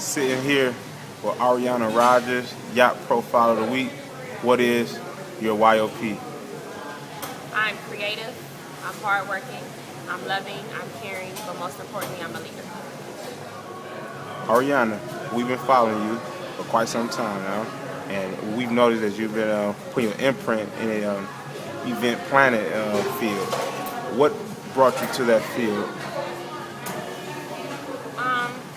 Sitting here with Ariana Rogers, YOP Profile of the Week. What is your YOP? I'm creative, I'm hardworking, I'm loving, I'm caring, but most importantly, I'm a leader. Ariana, we've been following you for quite some time now, and we've noticed that you've been putting your imprint in the event planning field. What brought you to that field?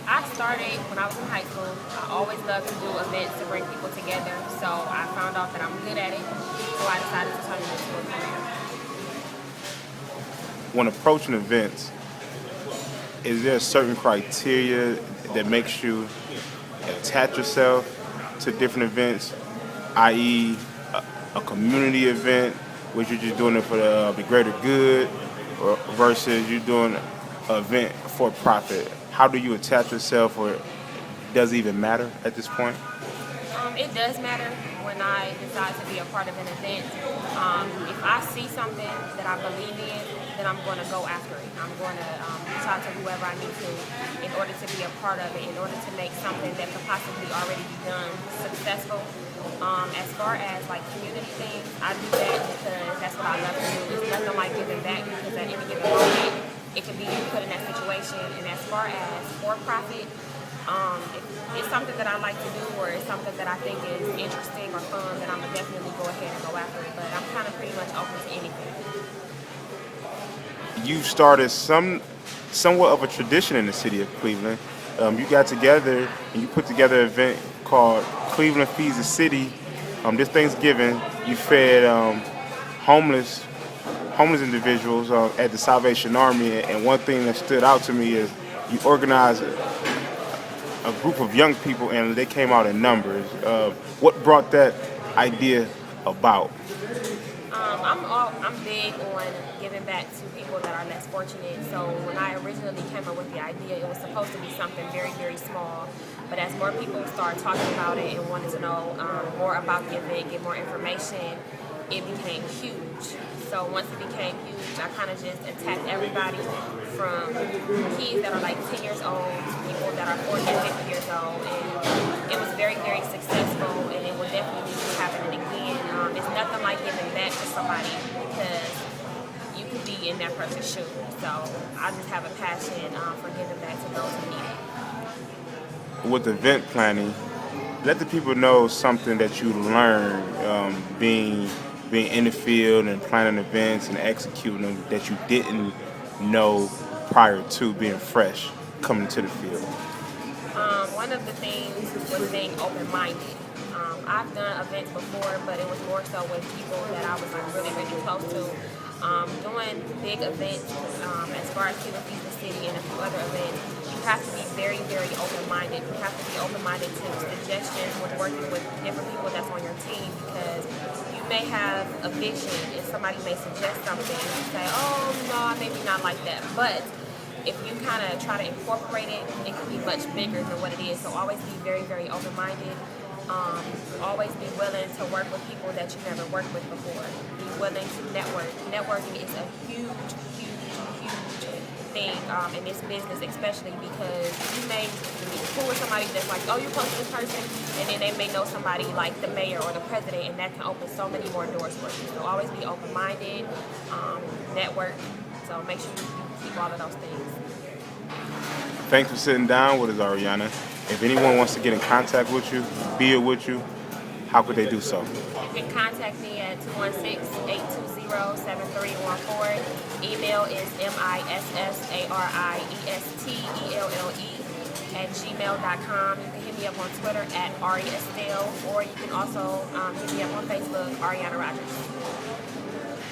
I started when I was in high school. I always loved to do events to bring people together, so I found out that I'm good at it, so I decided to turn it into a career. When approaching events, is there a certain criteria that makes you attach yourself to different events, i.e., a community event, which you're just doing it for the greater good, or versus you doing an event for profit? How do you attach yourself, or does it even matter at this point? It does matter when I decide to be a part of an event. If I see something that I believe in, then I'm going to go after it. I'm going to reach out to whoever I need to in order to be a part of it, in order to make something that could possibly already be done successful. As far as like community things, I do that because that's what I love to do. It's nothing like giving back because at any given moment, it could be you put in that situation. And as far as for profit, if it's something that I like to do or it's something that I think is interesting or fun, then I'm gonna definitely go ahead and go after it. But I'm kind of pretty much open to anything. You started somewhat of a tradition in the city of Cleveland. You got together and you put together an event called Cleveland Feeds the City. This Thanksgiving, you fed homeless individuals at the Salvation Army. And one thing that stood out to me is you organized a group of young people, and they came out in numbers. What brought that idea about? I'm big on giving back to people that are less fortunate. So when I originally came up with the idea, it was supposed to be something very, very small. But as more people started talking about it and wanted to know more about the event, get more information, it became huge. So once it became huge, I kind of just attacked everybody from kids that are like 10 years old to people that are 40 and 50 years old. And it was very, very successful, and it will definitely be happening again. It's nothing like giving back to somebody because you could be in that person's shoes. So I just have a passion for giving back to those who need it. With event planning, let the people know something that you learned being in the field and planning events and executing them that you didn't know prior to being fresh coming to the field. One of the things was being open-minded. I've done events before, but it was more so with people that I was like really, really close to. Doing big events, as far as Cleveland Feeds the City and a few other events, you have to be very, very open-minded. You have to be open-minded to suggestions when working with different people that's on your team, because you may have a vision and somebody may suggest something and you say, oh, no, maybe not like that. But if you kind of try to incorporate it, it can be much bigger than what it is. So always be very, very open-minded. Always be willing to work with people that you've never worked with before. Be willing to network. Networking is a huge, huge, huge thing in this business, especially because you may be cool with somebody that's like, oh, you're close to this person, and then they may know somebody like the mayor or the president, and that can open so many more doors for you. So always be open-minded, network. So make sure you keep all of those things. Thanks for sitting down with us, Ariana. If anyone wants to get in contact with you, be with you, how could they do so? You can contact me at 216-820-7314. Email is missariestelle@gmail.com. You can hit me up on Twitter at Ari Estelle, or you can also hit me up on Facebook, Ariana Rogers.